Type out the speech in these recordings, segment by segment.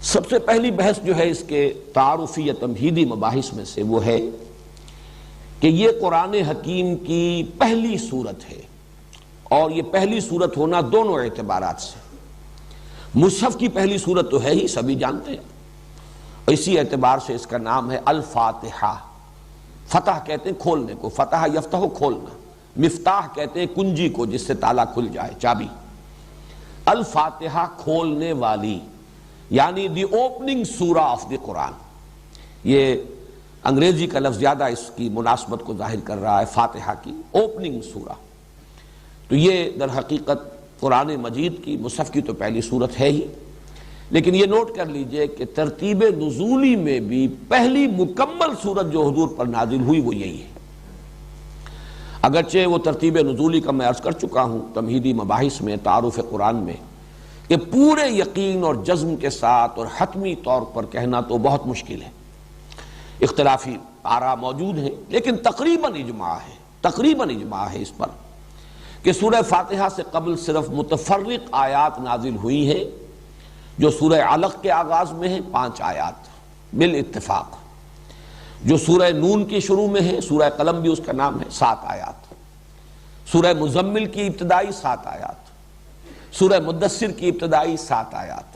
سب سے پہلی بحث جو ہے اس کے تعارفی یا تمہیدی مباحث میں سے وہ ہے کہ یہ قرآن حکیم کی پہلی صورت ہے، اور یہ پہلی صورت ہونا دونوں اعتبارات سے۔ مصحف کی پہلی صورت تو ہے ہی، سبھی جانتے ہیں، اسی اعتبار سے اس کا نام ہے الفاتحہ۔ فتح کہتے ہیں کھولنے کو، فتح یفتح کھولنا، مفتاح کہتے ہیں کنجی کو جس سے تالا کھل جائے، چابی۔ الفاتحہ کھولنے والی، یعنی دی اوپننگ سورہ آف دی قرآن۔ یہ انگریزی کا لفظ زیادہ اس کی مناسبت کو ظاہر کر رہا ہے، فاتحہ کی اوپننگ سورہ۔ تو یہ در حقیقت قرآن مجید کی، مصحف کی تو پہلی صورت ہے ہی، لیکن یہ نوٹ کر لیجئے کہ ترتیب نزولی میں بھی پہلی مکمل صورت جو حضور پر نازل ہوئی وہ یہی ہے۔ اگرچہ وہ ترتیب نزولی کا میں عرض کر چکا ہوں تمہیدی مباحث میں، تعارف قرآن میں، کہ پورے یقین اور جزم کے ساتھ اور حتمی طور پر کہنا تو بہت مشکل ہے، اختلافی آراء موجود ہیں، لیکن تقریباً اجماع ہے اس پر کہ سورہ فاتحہ سے قبل صرف متفرق آیات نازل ہوئی ہیں، جو سورہ علق کے آغاز میں ہیں 5 آیات بالاتفاق، جو سورہ نون کی شروع میں ہے، سورہ قلم بھی اس کا نام ہے، 7 آیات، سورہ مزمل کی ابتدائی 7 آیات، سورہ مدثر کی ابتدائی 7 آیات،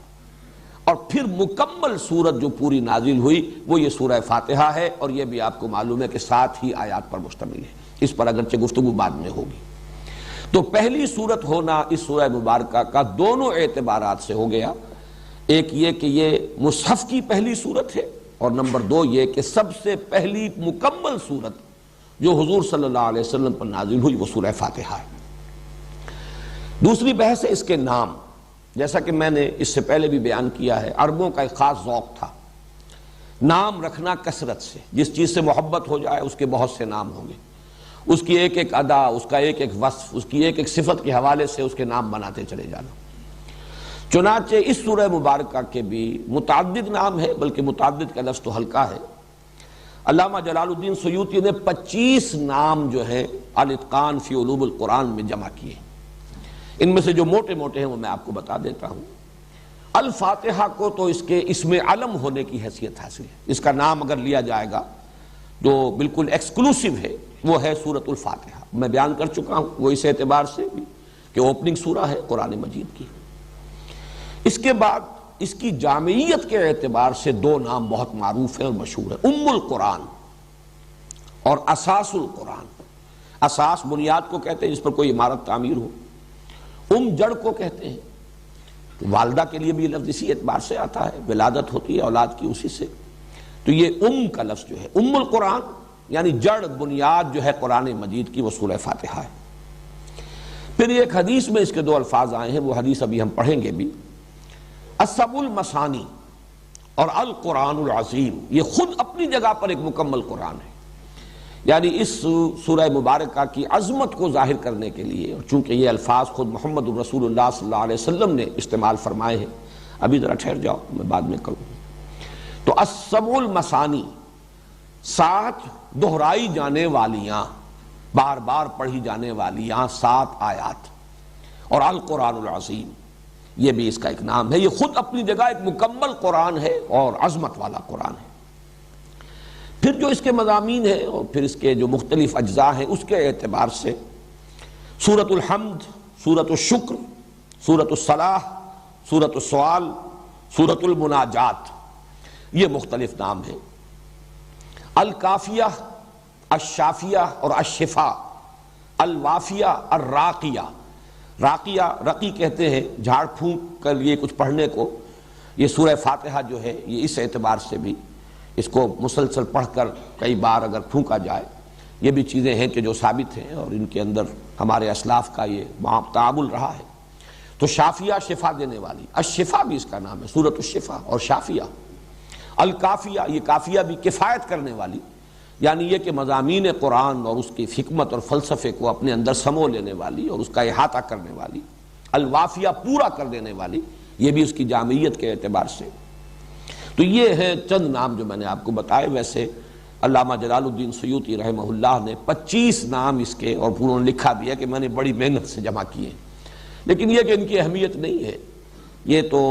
اور پھر مکمل سورت جو پوری نازل ہوئی وہ یہ سورہ فاتحہ ہے، اور یہ بھی آپ کو معلوم ہے کہ 7 ہی آیات پر مشتمل ہے، اس پر اگرچہ گفتگو بعد میں ہوگی۔ تو پہلی سورت ہونا اس سورہ مبارکہ کا دونوں اعتبارات سے ہو گیا، ایک یہ کہ یہ مصحف کی پہلی سورت ہے، اور نمبر 2 یہ کہ سب سے پہلی مکمل سورت جو حضور صلی اللہ علیہ وسلم پر نازل ہوئی وہ سورہ فاتحہ ہے۔ دوسری بحث ہے اس کے نام۔ جیسا کہ میں نے اس سے پہلے بھی بیان کیا ہے، عربوں کا ایک خاص ذوق تھا نام رکھنا کثرت سے، جس چیز سے محبت ہو جائے اس کے بہت سے نام ہوں گے، اس کی ایک ایک ادا، اس کا ایک ایک وصف، اس کی ایک ایک صفت کے حوالے سے اس کے نام بناتے چلے جانا۔ چنانچہ اس سورہ مبارکہ کے بھی متعدد نام ہے، بلکہ متعدد کا لفظ تو ہلکا ہے۔ علامہ جلال الدین سیوطی نے 25 نام جو ہے الاتقان فی علوم القرآن میں جمع کیے، ان میں سے جو موٹے موٹے ہیں وہ میں آپ کو بتا دیتا ہوں۔ الفاتحہ کو تو اس کے اسم علم ہونے کی حیثیت حاصل ہے، اس کا نام اگر لیا جائے گا جو بالکل ایکسکلوسیو ہے وہ ہے سورۃ الفاتحہ۔ میں بیان کر چکا ہوں وہ اس اعتبار سے بھی کہ اوپننگ سورہ ہے قرآن مجید کی۔ اس کے بعد اس کی جامعیت کے اعتبار سے 2 نام بہت معروف ہیں اور مشہور ہیں، ام القرآن اور اساس القرآن۔ اساس بنیاد کو کہتے ہیں جس پر کوئی عمارت تعمیر ہو، جڑ کو کہتے ہیں، والدہ کے لیے بھی یہ لفظ اسی اعتبار سے آتا ہے، ولادت ہوتی ہے اولاد کی اسی سے، تو یہ کا لفظ جو ہے ام القرآن یعنی جڑ، بنیاد جو ہے قرآن مجید کی وہ سورہ فاتحہ ہے۔ پھر ایک حدیث میں اس کے 2 الفاظ آئے ہیں، وہ حدیث ابھی ہم پڑھیں گے بھی، السبع المثانی اور القرآن العظیم، یہ خود اپنی جگہ پر ایک مکمل قرآن ہے، یعنی اس سورہ مبارکہ کی عظمت کو ظاہر کرنے کے لیے، اور چونکہ یہ الفاظ خود محمد الرسول اللہ صلی اللہ علیہ وسلم نے استعمال فرمائے ہیں، ابھی ذرا ٹھہر جاؤ میں بعد میں کروں۔ تو السبع المثانی، 7 دہرائی جانے والیاں، بار بار پڑھی جانے والیاں 7 آیات، اور القرآن العظیم یہ بھی اس کا ایک نام ہے، یہ خود اپنی جگہ ایک مکمل قرآن ہے اور عظمت والا قرآن ہے۔ پھر جو اس کے مضامین ہیں اور پھر اس کے جو مختلف اجزاء ہیں اس کے اعتبار سے سورۃ الحمد، سورۃ الشکر، سورۃ الصلاح، سورۃ السؤال، سورۃ المناجات، یہ مختلف نام ہیں۔ الکافیہ، الشافیہ اور الشفاء، الوافیہ، الراقیہ۔ راقیہ، رقی کہتے ہیں جھاڑ پھونک کر یہ کچھ پڑھنے کو، یہ سورہ فاتحہ جو ہے یہ اس اعتبار سے بھی اس کو مسلسل پڑھ کر کئی بار اگر پھونکا جائے، یہ بھی چیزیں ہیں کہ جو ثابت ہیں اور ان کے اندر ہمارے اسلاف کا یہ تعامل رہا ہے۔ تو شافیہ، شفا دینے والی، الشفا بھی اس کا نام ہے، سورۃ الشفا اور شافیہ۔ الکافیہ، یہ کافیہ بھی کفایت کرنے والی، یعنی یہ کہ مضامین قرآن اور اس کی حکمت اور فلسفے کو اپنے اندر سمو لینے والی اور اس کا احاطہ کرنے والی۔ الوافیہ، پورا کر دینے والی، یہ بھی اس کی جامعیت کے اعتبار سے۔ تو یہ ہیں چند نام جو میں نے آپ کو بتائے۔ ویسے علامہ جلال الدین سیوطی رحمہ اللہ نے 25 نام اس کے، اور انہوں نے لکھا بھی ہے کہ میں نے بڑی محنت سے جمع کیے، لیکن یہ کہ ان کی اہمیت نہیں ہے، یہ تو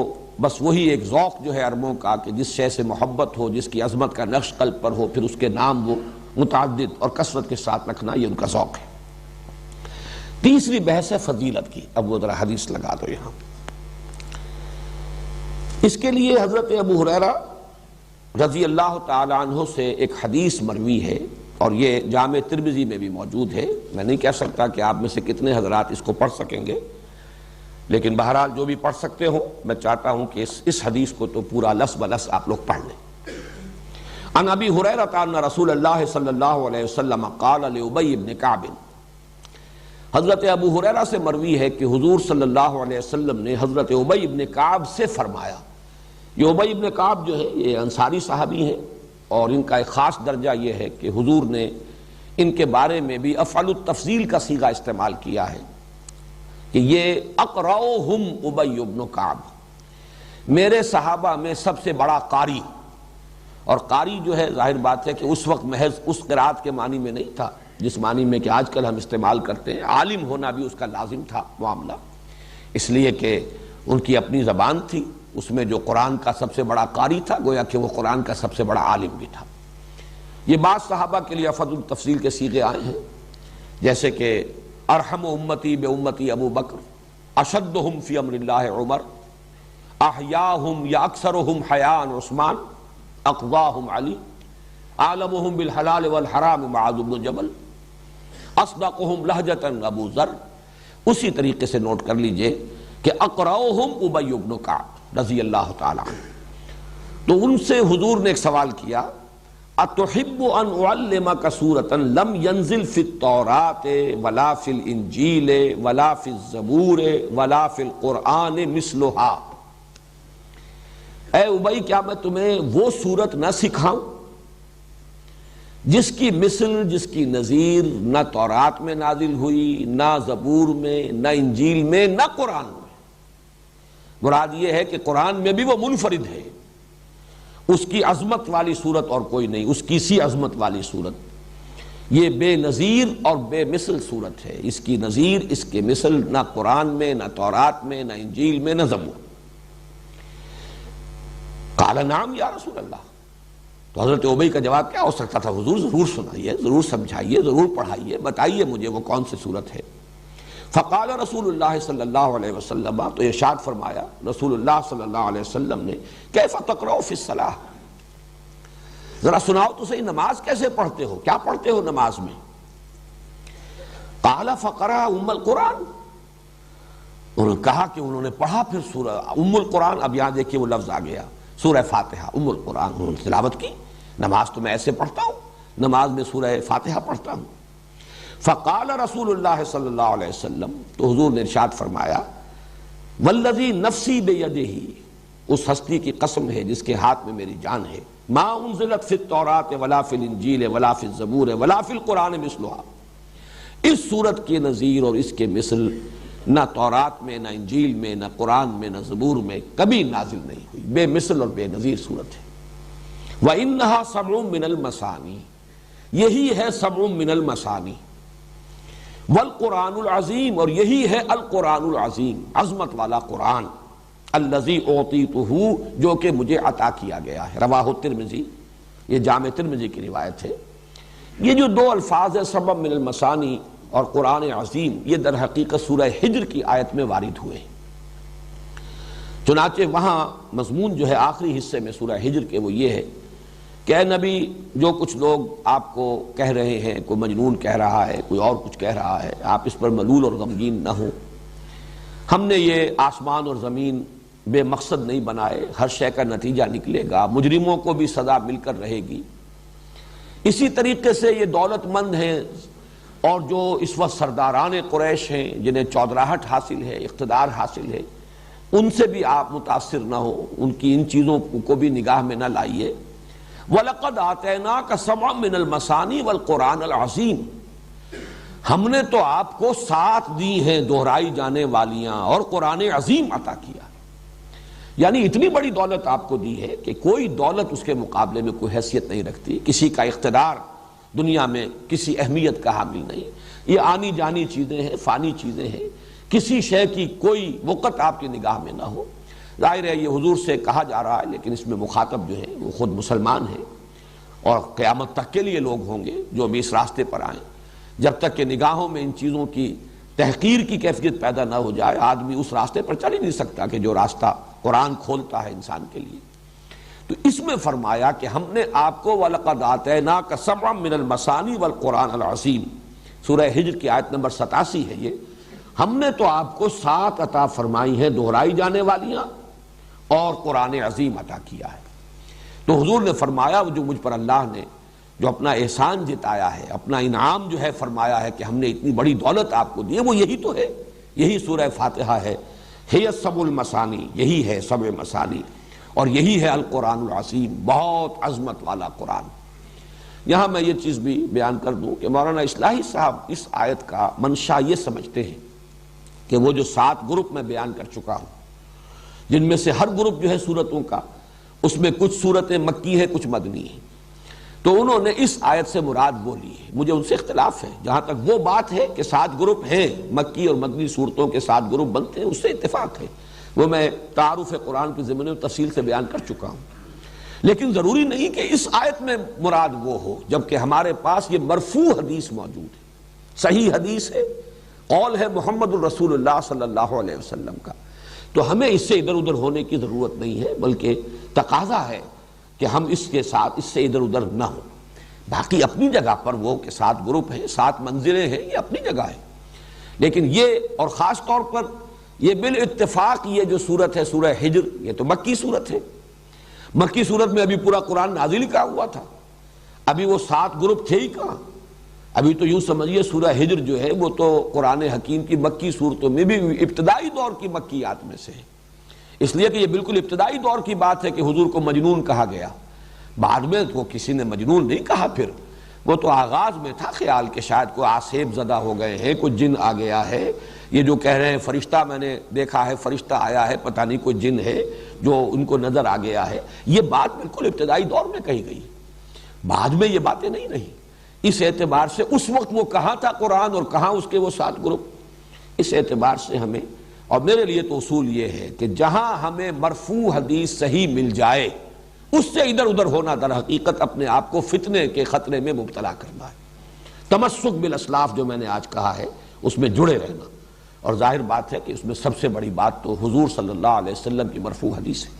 بس وہی ایک ذوق جو ہے عربوں کا کہ جس شے سے محبت ہو، جس کی عظمت کا نقش قلب پر ہو، پھر اس کے نام وہ متعدد اور کثرت کے ساتھ رکھنا، یہ ان کا ذوق ہے۔ تیسری بحث ہے فضیلت کی۔ اب وہ ذرا حدیث لگا دو یہاں۔ اس کے لیے حضرت ابو ہریرہ رضی اللہ تعالی عنہ سے ایک حدیث مروی ہے، اور یہ جامع ترمذی میں بھی موجود ہے۔ میں نہیں کہہ سکتا کہ آپ میں سے کتنے حضرات اس کو پڑھ سکیں گے، لیکن بہرحال جو بھی پڑھ سکتے ہو، میں چاہتا ہوں کہ اس حدیث کو تو پورا لفظ بلفظ آپ لوگ پڑھ لیں۔ عن ابی ہریرہ ان رسول اللہ صلی اللہ علیہ وسلم قال لابی بن کعب، حضرت ابو ہریرہ سے مروی ہے کہ حضور صلی اللہ علیہ وسلم نے حضرت ابی بن کعب سے فرمایا۔ یہ ابی بن کعب جو ہے یہ انصاری صحابی ہیں، اور ان کا ایک خاص درجہ یہ ہے کہ حضور نے ان کے بارے میں بھی افعل التفضیل کا صیغہ استعمال کیا ہے کہ یہ اقرؤہم ابی بن کعب، میرے صحابہ میں سب سے بڑا قاری۔ اور قاری جو ہے ظاہر بات ہے کہ اس وقت محض اس قرات کے معنی میں نہیں تھا جس معنی میں کہ آج کل ہم استعمال کرتے ہیں، عالم ہونا بھی اس کا لازم تھا معاملہ، اس لیے کہ ان کی اپنی زبان تھی، اس میں جو قرآن کا سب سے بڑا قاری تھا، گویا کہ وہ قرآن کا سب سے بڑا عالم بھی تھا۔ یہ بعض صحابہ کے لیے افضل التفضیل کے صیغے آئے ہیں، جیسے کہ ارحم امتی بے امتی ابو بکر، اشدہم فی امر اللہ عمر، احیاہم یا اکثرہم حیاء عثمان، اقواہم علی، عالمہم بالحلال والحرام معاذ بن جبل، اصدقہم لہجۃ ابو ذر۔ اسی طریقے سے نوٹ کر لیجئے کہ اقرؤہم ابی بن کعب رضی اللہ تعالی عنہ۔ تو ان سے حضور نے ایک سوال کیا، اتحب ان اعلمک سورۃ لم ینزل فی التوراۃ ولا فی الانجیل ولا فی الزبور ولا فی القرآن مثلھا، اے ابی کیا میں تمہیں وہ سورت نہ سکھاؤں جس کی مثل، جس کی نظیر نہ تورات میں نازل ہوئی، نہ زبور میں، نہ انجیل میں، نہ قرآن میں۔ مراد یہ ہے کہ قرآن میں بھی وہ منفرد ہے، اس کی عظمت والی صورت اور کوئی نہیں، اس کی سی عظمت والی صورت، یہ بے نظیر اور بے مثل صورت ہے، اس کی نظیر، اس کے مثل نہ قرآن میں، نہ تورات میں، نہ انجیل میں، نہ زبور۔ قال نعم یا رسول اللہ، تو حضرت ابی کا جواب کیا ہو سکتا تھا؟ حضور ضرور سنائیے، ضرور سمجھائیے، ضرور پڑھائیے، بتائیے مجھے وہ کون سی صورت ہے۔ فقال رسول اللہ صلی اللہ علیہ وسلم، تو ارشاد فرمایا رسول اللہ صلی اللہ علیہ وسلم نے، کیف تقرؤ فی الصلاۃ، ذرا سناؤ تو صحیح نماز کیسے پڑھتے ہو، کیا پڑھتے ہو نماز میں؟ قال فقرأ ام القرآن، انہوں نے کہا کہ انہوں نے پڑھا پھر سورہ ام القرآن۔ اب یہاں دیکھیے وہ لفظ آ گیا، سورہ فاتحہ، ام القرآن، انہوں نے تلاوت کی۔ نماز تو میں ایسے پڑھتا ہوں، نماز میں سورہ فاتحہ پڑھتا ہوں۔ فقال رسول اللہ صلی اللہ علیہ وسلم، تو حضور نے ارشاد فرمایا، والذی نفسی بیدہ، اس ہستی کی قسم ہے جس کے ہاتھ میں میری جان ہے، ما انزلت فی التوراۃ ولا فی الانجیل ولا فی الزبور ولا فی القرآن مثلھا، اس صورت کے نظیر اور اس کے مثل نہ تورات میں، نہ انجیل میں، نہ قرآن میں، نہ زبور میں کبھی نازل نہیں ہوئی، بے مثل اور بے نظیر صورت ہے۔ وَإِنَّهَا سَبْعٌ مِّنَ الْمَثَانِي، یہی ہے سبع من المثانی، والقرآن العظیم، اور یہی ہے القرآن العظیم، عظمت والا قرآن، الذی اعطیتہ، جو کہ مجھے عطا کیا گیا ہے۔ رواہ ترمذی، یہ جامع ترمذی کی روایت ہے۔ یہ جو دو الفاظ ہے سبع من المثانی اور قرآن عظیم، یہ در حقیقت سورہ ہجر کی آیت میں وارد ہوئے ہیں۔ چنانچہ وہاں مضمون جو ہے آخری حصے میں سورہ ہجر کے وہ یہ ہے کہ اے نبی، جو کچھ لوگ آپ کو کہہ رہے ہیں، کوئی مجنون کہہ رہا ہے، کوئی اور کچھ کہہ رہا ہے، آپ اس پر ملول اور غمگین نہ ہوں۔ ہم نے یہ آسمان اور زمین بے مقصد نہیں بنائے، ہر شے کا نتیجہ نکلے گا، مجرموں کو بھی سزا مل کر رہے گی۔ اسی طریقے سے یہ دولت مند ہیں اور جو اس وقت سرداران قریش ہیں، جنہیں چودراہٹ حاصل ہے، اقتدار حاصل ہے، ان سے بھی آپ متاثر نہ ہو، ان کی ان چیزوں کو بھی نگاہ میں نہ لائیے۔ وَلَقَدْ آتَيْنَاكَ سَبْعًا مِّنَ الْمَثَانِي وَالْقُرْآنَ الْعَظِيمِ، ہم نے تو آپ کو 7 دی ہیں دہرائی جانے والیاں اور قرآن عظیم عطا کیا، یعنی اتنی بڑی دولت آپ کو دی ہے کہ کوئی دولت اس کے مقابلے میں کوئی حیثیت نہیں رکھتی، کسی کا اقتدار دنیا میں کسی اہمیت کا حامل نہیں، یہ آنی جانی چیزیں ہیں، فانی چیزیں ہیں، کسی شے کی کوئی وقت آپ کی نگاہ میں نہ ہو۔ ظاہر ہے یہ حضور سے کہا جا رہا ہے، لیکن اس میں مخاطب جو ہے وہ خود مسلمان ہیں، اور قیامت تک کے لیے لوگ ہوں گے جو بھی اس راستے پر آئیں۔ جب تک کہ نگاہوں میں ان چیزوں کی تحقیر کی کیفیت پیدا نہ ہو جائے، آدمی اس راستے پر چل ہی نہیں سکتا کہ جو راستہ قرآن کھولتا ہے انسان کے لیے۔ تو اس میں فرمایا کہ ہم نے آپ کو وَلَقَدْ آتَيْنَاكَ سَبْعًا مِّنَ الْمَثَانِي وَالْقُرْآنِ الْعَظِيمِ، سورہ ہجر کی آیت نمبر 87 ہے یہ۔ ہم نے تو آپ کو 7 عطا فرمائی ہیں دہرائی جانے والیاں، اور قرآن عظیم عطا کیا ہے۔ تو حضور نے فرمایا جو مجھ پر اللہ نے جو اپنا احسان جتایا ہے، اپنا انعام جو ہے فرمایا ہے کہ ہم نے اتنی بڑی دولت آپ کو دی ہے، وہ یہی تو ہے، یہی سورہ فاتحہ ہے، ہے سبع المثانی، یہی ہے سبع مثانی، اور یہی ہے القرآن العظیم، بہت عظمت والا قرآن۔ یہاں میں یہ چیز بھی بیان کر دوں کہ مولانا اصلاحی صاحب اس آیت کا منشا یہ سمجھتے ہیں کہ وہ جو 7 گروپ میں بیان کر چکا ہوں، جن میں سے ہر گروپ جو ہے سورتوں کا، اس میں کچھ سورتیں مکی ہیں کچھ مدنی ہیں، تو انہوں نے اس آیت سے مراد وہ لی ہے۔ مجھے ان سے اختلاف ہے، جہاں تک وہ بات ہے کہ 7 گروپ ہیں، مکی اور مدنی صورتوں کے 7 گروپ بنتے ہیں، اس سے اتفاق ہے، وہ میں تعارف قرآن کی ضمن میں تفصیل سے بیان کر چکا ہوں۔ لیکن ضروری نہیں کہ اس آیت میں مراد وہ ہو، جبکہ ہمارے پاس یہ مرفوع حدیث موجود ہے، صحیح حدیث ہے، قول ہے محمد الرسول اللہ صلی اللہ علیہ وسلم کا، تو ہمیں اس سے ادھر ادھر ہونے کی ضرورت نہیں ہے، بلکہ تقاضا ہے کہ ہم اس کے ساتھ اس سے ادھر ادھر نہ ہوں۔ باقی اپنی جگہ پر وہ کہ 7 گروپ ہیں، 7 منزلیں ہیں، یہ اپنی جگہ ہے، لیکن یہ اور خاص طور پر یہ بالاتفاق یہ جو صورت ہے سورہ ہجر، یہ تو مکی صورت ہے۔ مکی صورت میں ابھی پورا قرآن نازل کیا ہوا تھا، ابھی وہ 7 گروپ تھے ہی کہاں۔ ابھی تو یوں سمجھیے سورہ ہجر جو ہے وہ تو قرآن حکیم کی مکی صورتوں میں بھی ابتدائی دور کی مکیات میں سے ہے، اس لیے کہ یہ بالکل ابتدائی دور کی بات ہے کہ حضور کو مجنون کہا گیا۔ بعد میں تو کسی نے مجنون نہیں کہا، پھر وہ تو آغاز میں تھا خیال کہ شاید کوئی آسیب زدہ ہو گئے ہیں، کوئی جن آ گیا ہے، یہ جو کہہ رہے ہیں فرشتہ میں نے دیکھا ہے، فرشتہ آیا ہے، پتہ نہیں کوئی جن ہے جو ان کو نظر آ گیا ہے، یہ بات بالکل ابتدائی دور میں کہی گئی، بعد میں یہ باتیں نہیں رہی۔ اس اعتبار سے اس وقت وہ کہاں تھا قرآن اور کہاں اس کے وہ 7 گروپ، اس اعتبار سے ہمیں، اور میرے لیے تو اصول یہ ہے کہ جہاں ہمیں مرفوع حدیث صحیح مل جائے اس سے ادھر ادھر ہونا در حقیقت اپنے آپ کو فتنے کے خطرے میں مبتلا کرنا ہے۔ تمسک بالاسلاف جو میں نے آج کہا ہے اس میں جڑے رہنا، اور ظاہر بات ہے کہ اس میں سب سے بڑی بات تو حضور صلی اللہ علیہ وسلم کی مرفوع حدیث ہے۔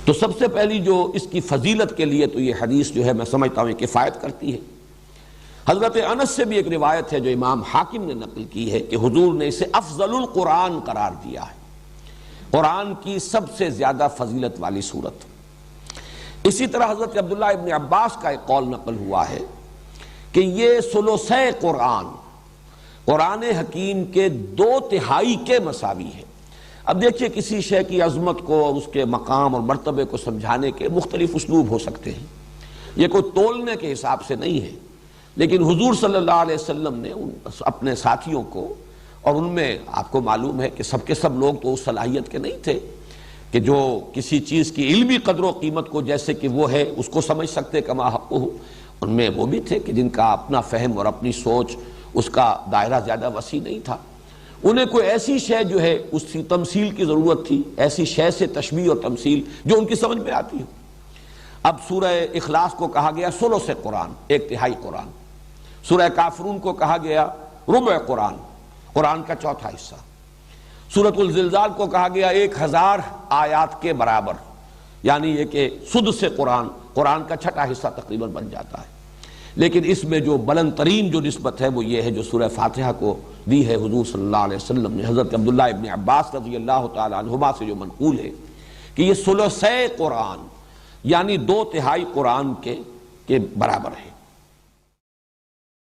تو سب سے پہلی جو اس کی فضیلت کے لیے تو یہ حدیث جو ہے میں سمجھتا ہوں یہ کفایت کرتی ہے۔ حضرت انس سے بھی ایک روایت ہے جو امام حاکم نے نقل کی ہے کہ حضور نے اسے افضل القرآن قرار دیا ہے، قرآن کی سب سے زیادہ فضیلت والی صورت۔ اسی طرح حضرت عبداللہ ابن عباس کا ایک قول نقل ہوا ہے کہ یہ ثلثِ قرآن، قرآن حکیم کے 2/3 کے مساوی ہے۔ اب دیکھیے کسی شے کی عظمت کو اور اس کے مقام اور مرتبے کو سمجھانے کے مختلف اسلوب ہو سکتے ہیں، یہ کوئی تولنے کے حساب سے نہیں ہے، لیکن حضور صلی اللہ علیہ وسلم نے اپنے ساتھیوں کو، اور ان میں آپ کو معلوم ہے کہ سب کے سب لوگ تو اس صلاحیت کے نہیں تھے کہ جو کسی چیز کی علمی قدر و قیمت کو جیسے کہ وہ ہے اس کو سمجھ سکتے کما حقہ، ان میں وہ بھی تھے کہ جن کا اپنا فہم اور اپنی سوچ اس کا دائرہ زیادہ وسیع نہیں تھا، انہیں کوئی ایسی شے جو ہے اس کی تمثیل کی ضرورت تھی، ایسی شے سے تشبیہ اور تمثیل جو ان کی سمجھ میں آتی ہو۔ اب سورہ اخلاص کو کہا گیا ثلث قرآن، 1/3 قرآن، سورہ کافرون کو کہا گیا ربع قرآن، قرآن کا 1/4 حصہ، سورۃ الزلزال کو کہا گیا 1000 آیات کے برابر، یعنی یہ کہ سدس قرآن، قرآن کا 6واں حصہ تقریباً بن جاتا ہے۔ لیکن اس میں جو بلند ترین جو نسبت ہے وہ یہ ہے جو سورہ فاتحہ کو دی ہے حضور صلی اللہ علیہ وسلم نے حضرت عبداللہ ابن عباس رضی اللہ تعالی عنہما سے جو منقول ہے کہ یہ ثلثِ قرآن یعنی 2/3 قرآن کے برابر ہے۔